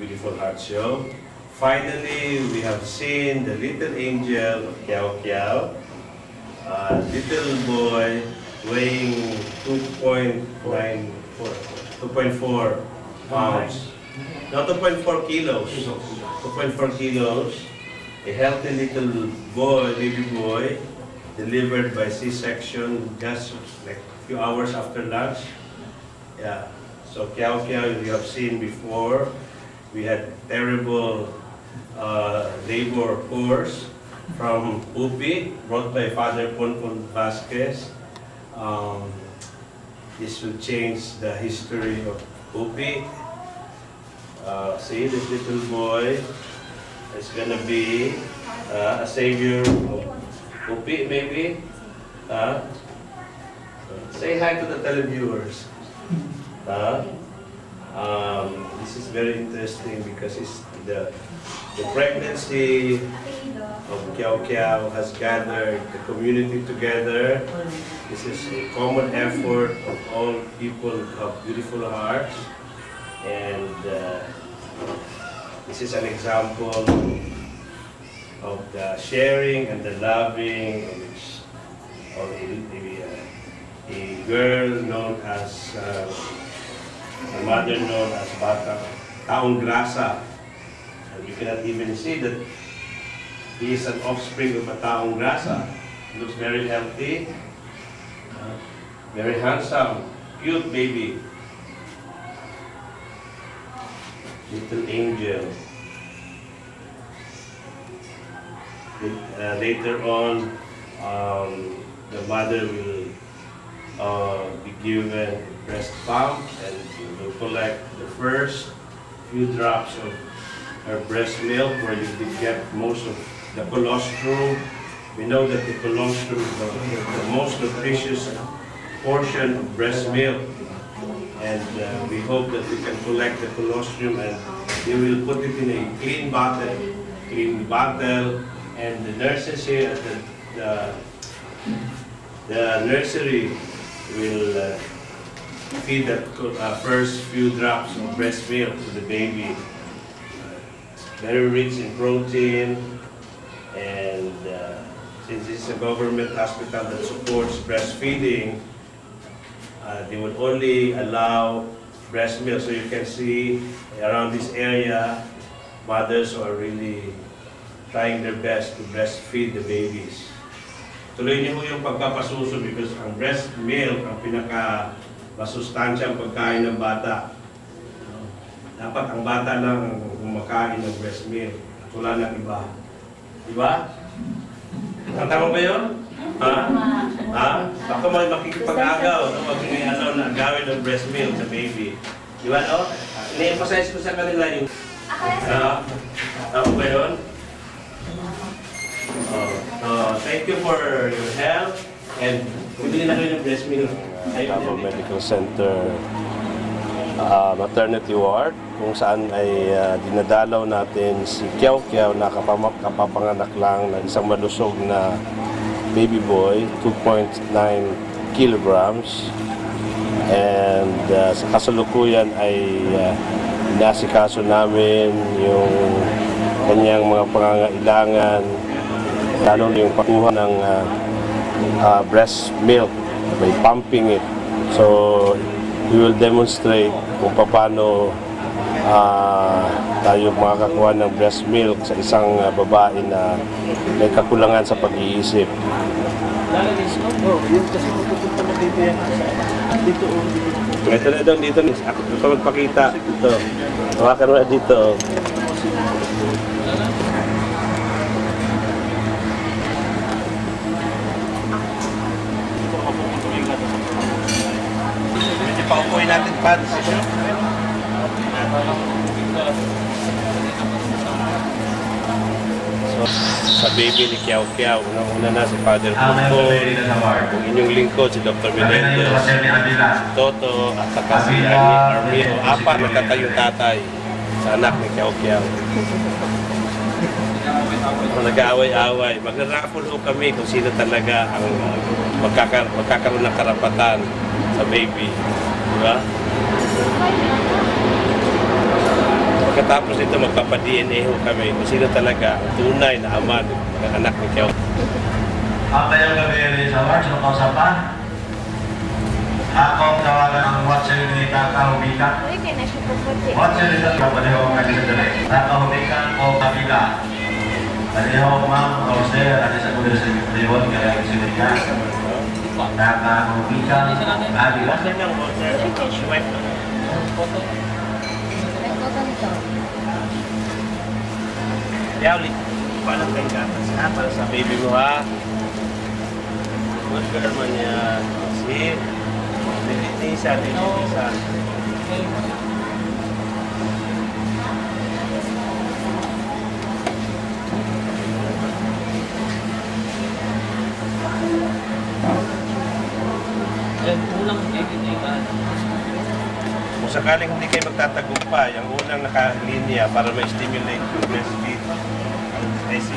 Beautiful Heart Show. Finally, we have seen the little angel of Kiao Kiao. Little boy weighing 2.4 pounds. No, 2.4 kilos. 2.4 kilos. A healthy little boy, baby boy, delivered by C-section just like a few hours after lunch. Yeah. So Kiao Kiao, you have seen before, we had terrible labor course from UPI, brought by Father Ponpon Vasquez. This will change the history of UPI. See, this little boy is gonna be a savior of UPI, maybe. Say hi to the televiewers. This is very interesting because the pregnancy of Kiao Kiao has gathered the community together. This is a common effort of all people who have beautiful hearts, and this is an example of the sharing and the loving of a girl known as a mother known as Bata Taong Grasa. And you cannot even see that he is an offspring of a Taong Grasa. Looks very healthy, very handsome, cute baby. Little angel. Later on, the mother will be given a breast pump and will collect the first few drops of her breast milk, where you can get most of the colostrum. We know that the colostrum is the most nutritious portion of breast milk, and we hope that we can collect the colostrum and we will put it in a clean bottle, and the nurses here at the nursery will feed the first few drops of breast milk to the baby. Very rich in protein, and since it's a government hospital that supports breastfeeding, they will only allow breast milk. So you can see around this area, mothers are really trying their best to breastfeed the babies. Tuloy niyo yung pagpapasuso because ang breast milk ang pinaka-masustansyang pagkain ng bata. Dapat ang bata lang ang kumakain ng breast milk at wala nang iba. Diba? Ang tama ba yun? Baka makikipag-agaw, no? May na gawin ng breast milk sa baby. Diba, no? Ini-emphasize ko sa kanila yung... Tama ba yun? Thank you for your help, and bibili na kayo ng breast milk. Davao Medical Center maternity ward, kung saan ay dinadalaw natin si Kiao Kiao na kapapanganak lang ng isang malusog na baby boy, 2.9 kilograms. And sa kasalukuyan ay inasikaso namin yung kanyang mga pangangailangan, lalo yung pagkuha ng breast milk by pumping it. So we will demonstrate kung paano tayo makakakuha ng breast milk sa isang babae na may kakulangan sa pag-iisip. Ito na doon, dito. Ako magpakita. Ito. Hawakan mo na dito. Paupuin natin pa. So, sa baby ni Kiao Kiao, una na si Father Ponpon, yung inyong lingkod, si Dr. Menendez, si Toto, at saka si Armiro. Apat nagtatayong tatay sa anak ni Kiao Kiao. Nag-aaway-aaway. Magra-raffle ho kami kung sino talaga ang magkakaroon ng karapatan sa baby. Diba? Pagkatapos nito, magpapa-DNA ho kami kung sino talaga ang tunay na ama ng anak ni Kel. Apa yang kami jawab soal siapa? Ako tawagan ng watcher ni Kakahumika. Uy, kaya na siya puputi. Watcher ni Kakahumika ni Sadali. Kakahumika o Kabila. Pareho ma'am o sir, ada sa kulit sa Leon, kaya yung sinika. Kakahumika, Kabila. Water lang, water. Swipe lang. Nagkota nito. Kaya ulit. Paano kayo gatas ha? Para sa baby mo ha? Good girl man yan. See? Nilitisa. Kung sakaling hindi kayo magtatagumpay, ang unang nakalinya para ma-stimulate yung breastfeed, ay si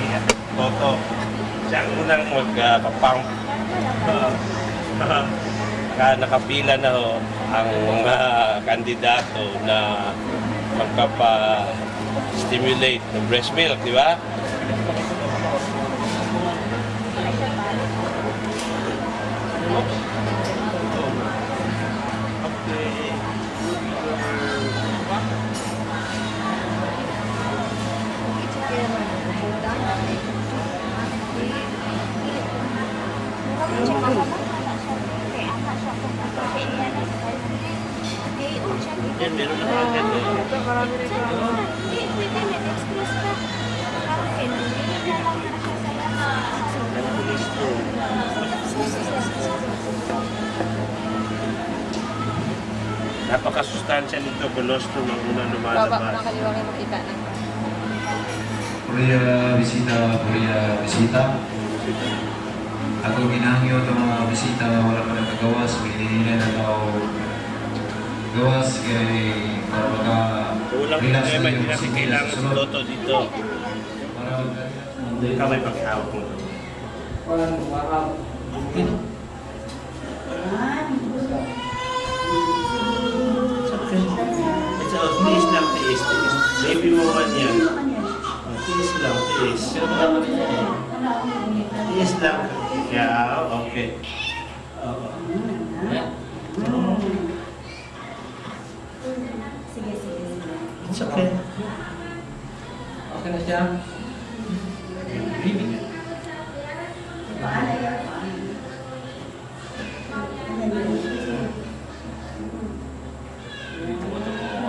Toto. Siya ang unang magpapump. Nakapila na ho ang mga kandidato na magpapa-stimulate ng breast milk, di ba? Yan, meron na agad. Napakasustansya nito, colostrum ang unang lumalabas. Nakaliwa kayo makita na. Korea bisita. Ako ginahangyo itong mga bisita na wala pa nagagawas, pilihan atau gawas kay para Kulang maka-relax problema, na hindi yung natin kailangan si sunod. Toto dito. Para Kamay paghawak mo. Ito, tiis lang, tiis. Baby mo man yan. Tiis lang, tiis. Tiis lang. Yeah, okay. Oo. It's okay. Okay na siya.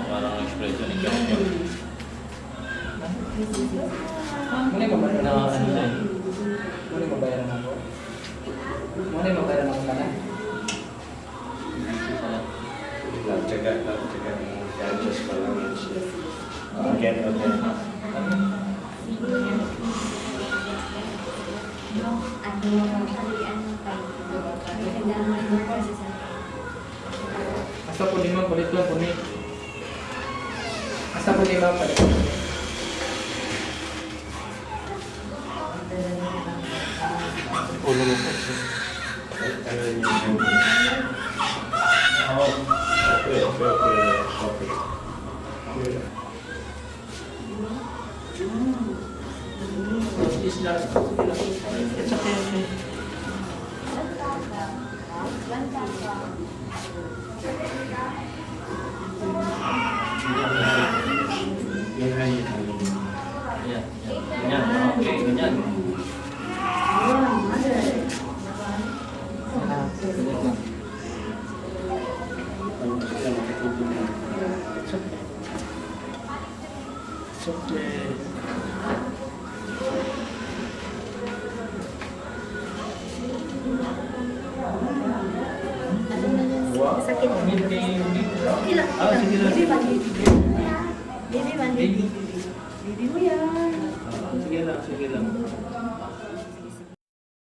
Parang expression ni Kyo. Muna yung mabayaran na ano dyan? Muna yung mabayaran ako? Muna yung mabayaran ako sana? Tsaga ng judges pa lang yun siya. Okay. Asa po lima, palit lang po ni. Asa po lima, palit lang. Ulo mo po. Okay. Is lang. It's okay. Yan. Ganyan. Okay, ganyan. It's okay. Sakit. Okay lang. Ah, sige lang. Baby man, baby. Baby man, baby. Baby mo yan. Sige lang.